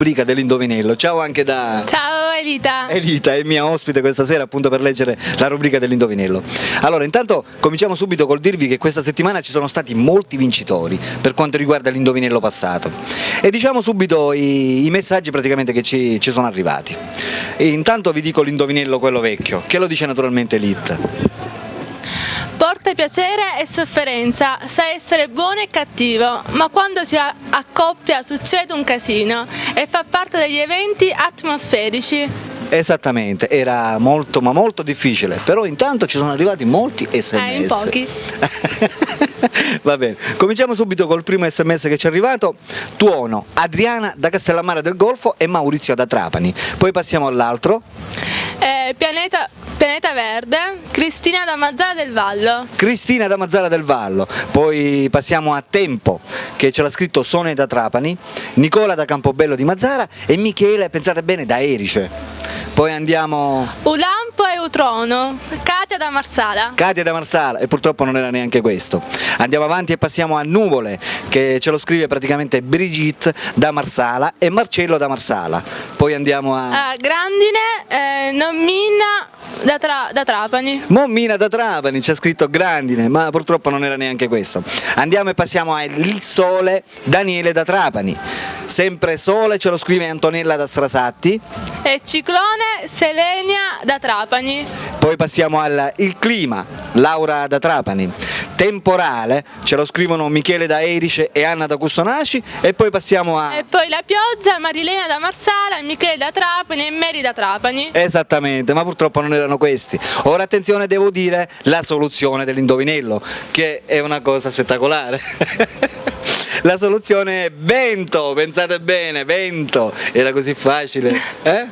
rubrica dell'indovinello. Ciao anche da Ciao Elita. Elita, è mia ospite questa sera appunto per leggere la rubrica dell'indovinello. Allora, intanto cominciamo subito col dirvi che questa settimana ci sono stati molti vincitori per quanto riguarda l'indovinello passato e diciamo subito i messaggi praticamente che ci sono arrivati. E intanto vi dico l'indovinello quello vecchio, che lo dice naturalmente Elite. Porta piacere e sofferenza, sa essere buono e cattivo, ma quando si accoppia succede un casino e fa parte degli eventi atmosferici. Esattamente, era molto ma molto difficile, però intanto ci sono arrivati molti SMS. In pochi. Va bene, cominciamo subito col primo SMS che ci è arrivato. Tuono, Adriana da Castellammare del Golfo e Maurizio da Trapani. Poi passiamo all'altro. Pianeta Verde, Cristina da Mazzara del Vallo. Cristina da Mazzara del Vallo. Poi passiamo a Tempo, che ce l'ha scritto Sone da Trapani, Nicola da Campobello di Mazzara e Michele, pensate bene, da Erice. Poi andiamo... Ulampo e Utrono, Katia da Marsala. Katia da Marsala, e purtroppo non era neanche questo. Andiamo avanti e passiamo a Nuvole, che ce lo scrive praticamente Brigitte da Marsala e Marcello da Marsala. Poi andiamo a... Grandine, Nommina da Trapani. Mommina da Trapani, c'è scritto Grandine, ma purtroppo non era neanche questo. Andiamo e passiamo a Il Sole, Daniele da Trapani. Sempre Sole ce lo scrive Antonella da Strasatti. E Ciclone, Selenia da Trapani. Poi passiamo al Il Clima, Laura da Trapani. Temporale ce lo scrivono Michele da Erice e Anna da Custonaci. E poi passiamo a... E poi La Pioggia, Marilena da Marsala, Michele da Trapani e Mary da Trapani. Esattamente, ma purtroppo non erano questi. Ora attenzione, devo dire la soluzione dell'indovinello, che è una cosa spettacolare. La soluzione è vento, pensate bene, vento, era così facile, eh?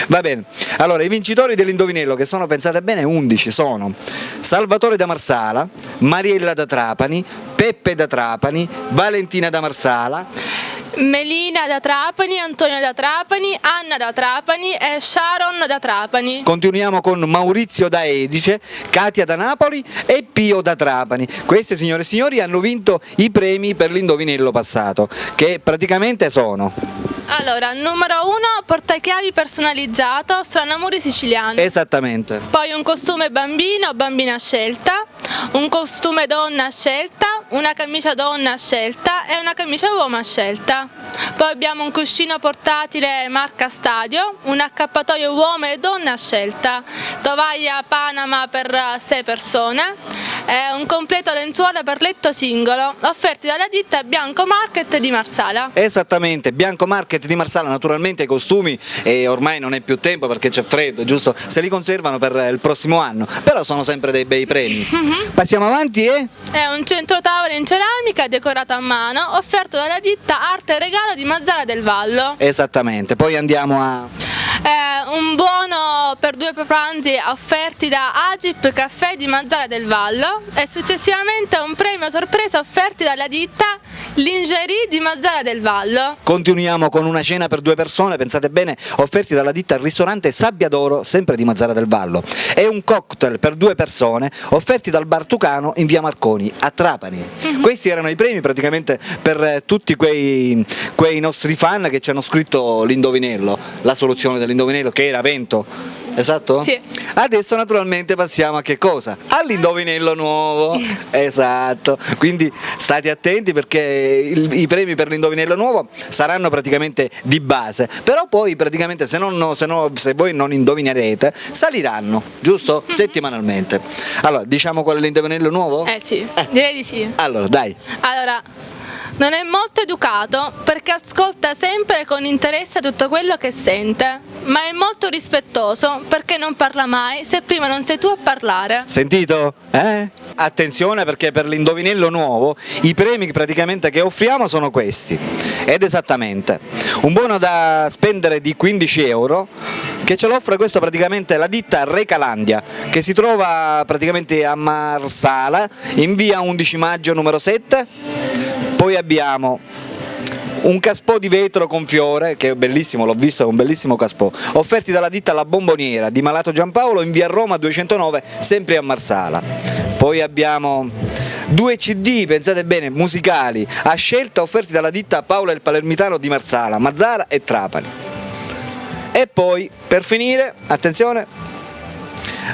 Va bene, allora i vincitori dell'indovinello, che sono, pensate bene, 11, sono Salvatore da Marsala, Mariella da Trapani, Peppe da Trapani, Valentina da Marsala, Melina da Trapani, Antonio da Trapani, Anna da Trapani e Sharon da Trapani. Continuiamo con Maurizio da Edice, Katia da Napoli e Pio da Trapani. Queste, signore e signori, hanno vinto i premi per l'indovinello passato, che praticamente sono... Allora, numero 1, portachiavi personalizzato, Stranamuri siciliano. Esattamente. Poi un costume bambino o bambina a scelta, un costume donna a scelta, una camicia donna a scelta e una camicia uomo a scelta. Poi abbiamo un cuscino portatile marca Stadio, un accappatoio uomo e donna a scelta, tovaglia Panama per 6 persone e un completo lenzuola per letto singolo, offerti dalla ditta Bianco Market di Marsala. Esattamente, Bianco Market di Marsala. Naturalmente i costumi, e ormai non è più tempo perché c'è freddo, giusto? Se li conservano per il prossimo anno, però sono sempre dei bei premi. Passiamo avanti e... È un centro tavolo in ceramica decorato a mano, offerto dalla ditta Arte e Regalo di Mazzara del Vallo. Esattamente, poi andiamo a... Un buono per 2 pranzi offerti da Agip Caffè di Mazzara del Vallo e successivamente un premio sorpresa offerti dalla ditta Lingerie di Mazzara del Vallo. Continuiamo con una cena per 2 persone, pensate bene, offerti dalla ditta al ristorante Sabbia d'Oro, sempre di Mazzara del Vallo, e un cocktail per 2 persone offerti dal Bar Tucano in via Marconi a Trapani. Questi erano i premi praticamente per tutti quei nostri fan che ci hanno scritto l'indovinello, la soluzione dell'indovinello, che era vento. Esatto? Sì. Adesso naturalmente passiamo a che cosa? All'indovinello nuovo. Esatto. Quindi state attenti perché i premi per l'indovinello nuovo saranno praticamente di base, però poi praticamente se voi non indovinerete saliranno, giusto? Settimanalmente. Allora, diciamo qual è l'indovinello nuovo? Sì, direi di sì. Allora, dai. Allora, non è molto educato perché ascolta sempre con interesse tutto quello che sente, ma è molto rispettoso perché non parla mai se prima non sei tu a parlare. Sentito? Attenzione, perché per l'indovinello nuovo i premi praticamente che offriamo sono questi. Ed esattamente un buono da spendere di 15 euro, che ce l'offre questo praticamente la ditta Recalandia, che si trova praticamente a Marsala in via 11 maggio numero 7. Poi abbiamo un caspò di vetro con fiore, che è bellissimo, l'ho visto, è un bellissimo caspò, offerti dalla ditta La Bomboniera di Malato Giampaolo in via Roma 209, sempre a Marsala. Poi abbiamo 2 CD, pensate bene, musicali, a scelta offerti dalla ditta Paola il Palermitano di Marsala, Mazara e Trapani. E poi, per finire, attenzione,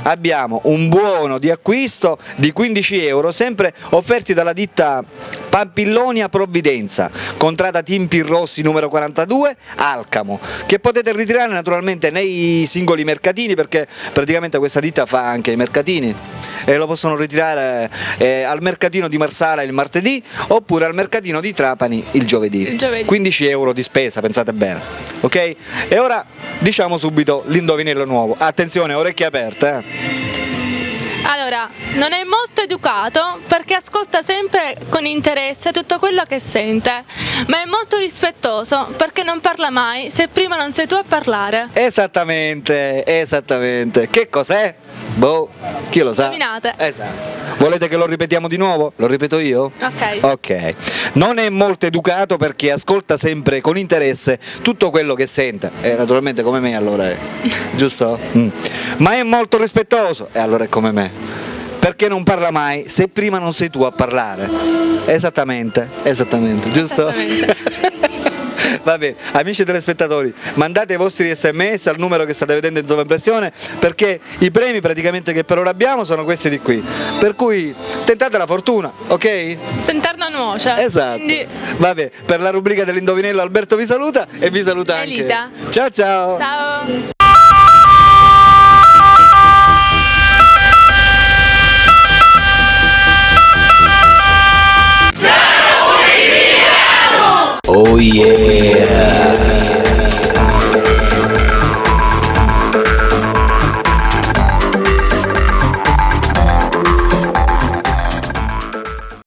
abbiamo un buono di acquisto di 15 euro, sempre offerti dalla ditta Pampillonia Provvidenza, contrada Timpi Rossi numero 42, Alcamo, che potete ritirare naturalmente nei singoli mercatini, perché praticamente questa ditta fa anche i mercatini e lo possono ritirare al mercatino di Marsala il martedì oppure al mercatino di Trapani il giovedì. 15 euro di spesa, pensate bene, ok? E ora diciamo subito l'indovinello nuovo, attenzione, orecchie aperte. Allora, non è molto educato perché ascolta sempre con interesse tutto quello che sente, ma è molto rispettoso perché non parla mai se prima non sei tu a parlare. Esattamente, esattamente. Che cos'è? Boh, chi lo sa? Indovinate. Esatto. Volete che lo ripetiamo di nuovo? Lo ripeto io? Ok. Ok. Non è molto educato perché ascolta sempre con interesse tutto quello che sente. Naturalmente come me allora è. Giusto? Ma è molto rispettoso. E allora è come me. Perché non parla mai se prima non sei tu a parlare. Esattamente, esattamente, giusto? Esattamente. Vabbè, amici telespettatori, mandate i vostri sms al numero che state vedendo in sovraimpressione, perché i premi praticamente che per ora abbiamo sono questi di qui, per cui tentate la fortuna, ok? Tentar non nuoce. Esatto. Quindi, Vabbè, per la rubrica dell'indovinello Alberto vi saluta e vi saluta anche Elita. Ciao ciao. ciao. Oh yeah!